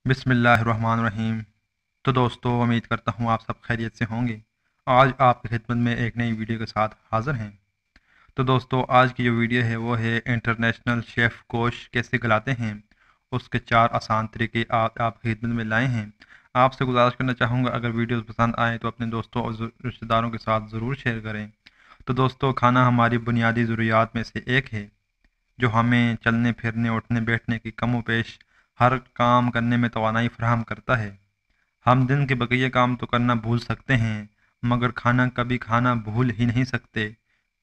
بسم اللہ الرحمن الرحیم۔ تو دوستو، امید کرتا ہوں آپ سب خیریت سے ہوں گے۔ آج آپ کی خدمت میں ایک نئی ویڈیو کے ساتھ حاضر ہیں۔ تو دوستو، آج کی جو ویڈیو ہے وہ ہے انٹرنیشنل شیف گوشت کیسے گلاتے ہیں، اس کے 4 آسان طریقے آپ کی خدمت میں لائے ہیں۔ آپ سے گزارش کرنا چاہوں گا، اگر ویڈیوز پسند آئیں تو اپنے دوستوں اور رشتہ داروں کے ساتھ ضرور شیئر کریں۔ تو دوستو، کھانا ہماری بنیادی ضروریات میں سے ایک ہے جو ہمیں چلنے پھرنے، اٹھنے بیٹھنے کی کم و بیش ہر کام کرنے میں توانائی فراہم کرتا ہے۔ ہم دن کے بقیہ کام تو کرنا بھول سکتے ہیں، مگر کبھی کھانا بھول ہی نہیں سکتے،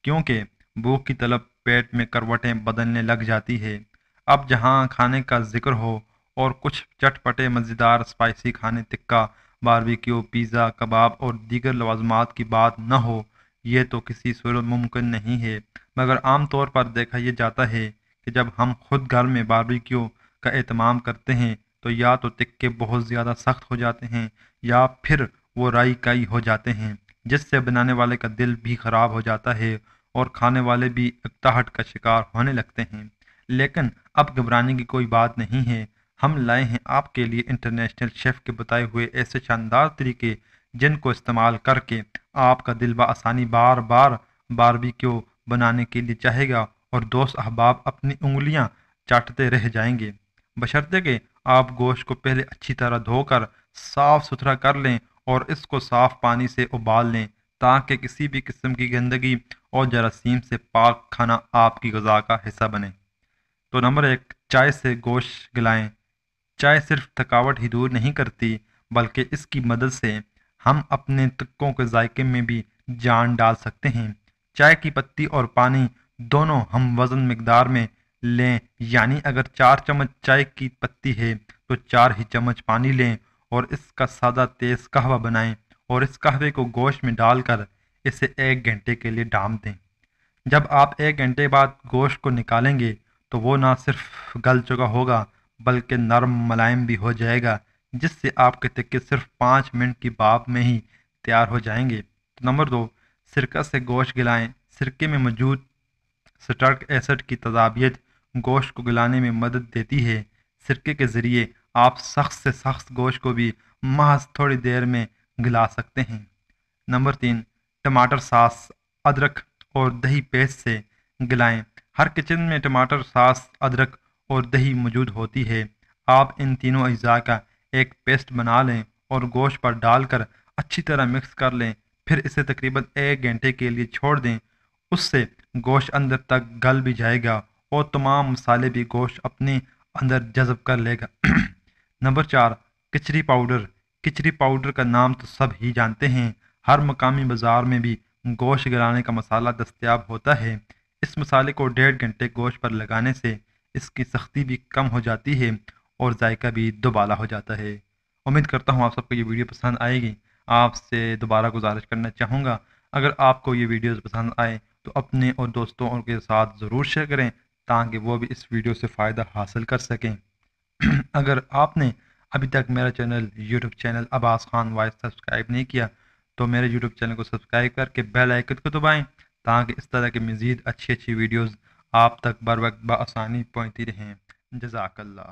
کیونکہ بھوک کی طلب پیٹ میں کروٹیں بدلنے لگ جاتی ہے۔ اب جہاں کھانے کا ذکر ہو اور کچھ چٹپٹے مزیدار اسپائسی کھانے، تکہ، باربیکیو، پیزا، کباب اور دیگر لوازمات کی بات نہ ہو، یہ تو کسی صورت ممکن نہیں ہے۔ مگر عام طور پر دیکھا یہ جاتا ہے کہ جب ہم خود گھر میں باربیکیو کا اہتمام کرتے ہیں تو یا تو تکے بہت زیادہ سخت ہو جاتے ہیں یا پھر وہ رائی کائی ہو جاتے ہیں، جس سے بنانے والے کا دل بھی خراب ہو جاتا ہے اور کھانے والے بھی اکتاہٹ کا شکار ہونے لگتے ہیں۔ لیکن اب گھبرانے کی کوئی بات نہیں ہے، ہم لائے ہیں آپ کے لیے انٹرنیشنل شیف کے بتائے ہوئے ایسے شاندار طریقے جن کو استعمال کر کے آپ کا دل بآسانی بار بار باربیکیو بنانے کے لیے چاہے گا اور دوست احباب اپنی انگلیاں چاٹتے رہ جائیں گے، بشرطے کہ آپ گوشت کو پہلے اچھی طرح دھو کر صاف ستھرا کر لیں اور اس کو صاف پانی سے ابال لیں تاکہ کسی بھی قسم کی گندگی اور جراثیم سے پاک کھانا آپ کی غذا کا حصہ بنے۔ تو نمبر 1، چائے سے گوشت گلائیں۔ چائے صرف تھکاوٹ ہی دور نہیں کرتی، بلکہ اس کی مدد سے ہم اپنے تکوں کے ذائقے میں بھی جان ڈال سکتے ہیں۔ چائے کی پتی اور پانی دونوں ہم وزن مقدار میں لیں، یعنی اگر 4 چمچ چائے کی پتی ہے تو 4 ہی چمچ پانی لیں اور اس کا سادہ تیز قہوہ بنائیں اور اس قہوے کو گوشت میں ڈال کر اسے 1 گھنٹے کے لیے ڈھانپ دیں۔ جب آپ 1 گھنٹے بعد گوشت کو نکالیں گے تو وہ نہ صرف گل چکا ہوگا بلکہ نرم ملائم بھی ہو جائے گا، جس سے آپ کے تکے صرف 5 منٹ کی بھاپ میں ہی تیار ہو جائیں گے۔ نمبر 2، سرکہ سے گوشت گلائیں۔ سرکے میں موجود سٹرک ایسڈ کی تیزابیت گوشت کو گلانے میں مدد دیتی ہے۔ سرکے کے ذریعے آپ سخت سے سخت گوشت کو بھی محض تھوڑی دیر میں گلا سکتے ہیں۔ نمبر 3، ٹماٹر ساس، ادرک اور دہی پیسٹ سے گلائیں۔ ہر کچن میں ٹماٹر ساس، ادرک اور دہی موجود ہوتی ہے۔ آپ ان تینوں اجزاء کا ایک پیسٹ بنا لیں اور گوشت پر ڈال کر اچھی طرح مکس کر لیں، پھر اسے تقریباً 1 گھنٹے کے لیے چھوڑ دیں۔ اس سے گوشت اندر تک گل بھی جائے گا اور تمام مسالے بھی گوشت اپنے اندر جذب کر لے گا۔ نمبر 4، کچری پاؤڈر۔ کچری پاؤڈر کا نام تو سب ہی جانتے ہیں، ہر مقامی بازار میں بھی گوشت گلانے کا مسالہ دستیاب ہوتا ہے۔ اس مسالے کو 1.5 گھنٹے گوشت پر لگانے سے اس کی سختی بھی کم ہو جاتی ہے اور ذائقہ بھی دوبالا ہو جاتا ہے۔ امید کرتا ہوں آپ سب کو یہ ویڈیو پسند آئے گی۔ آپ سے دوبارہ گزارش کرنا چاہوں گا، اگر آپ کو یہ ویڈیوز پسند آئے تو اپنے اور دوستوں کے ساتھ ضرور شیئر کریں تاکہ وہ بھی اس ویڈیو سے فائدہ حاصل کر سکیں۔ اگر آپ نے ابھی تک میرا یوٹیوب چینل آسان وائس سبسکرائب نہیں کیا تو میرے یوٹیوب چینل کو سبسکرائب کر کے بیل آئکن کو دبائیں تاکہ اس طرح کی مزید اچھی ویڈیوز آپ تک بر وقت بآسانی پہنچتی رہیں۔ جزاک اللہ۔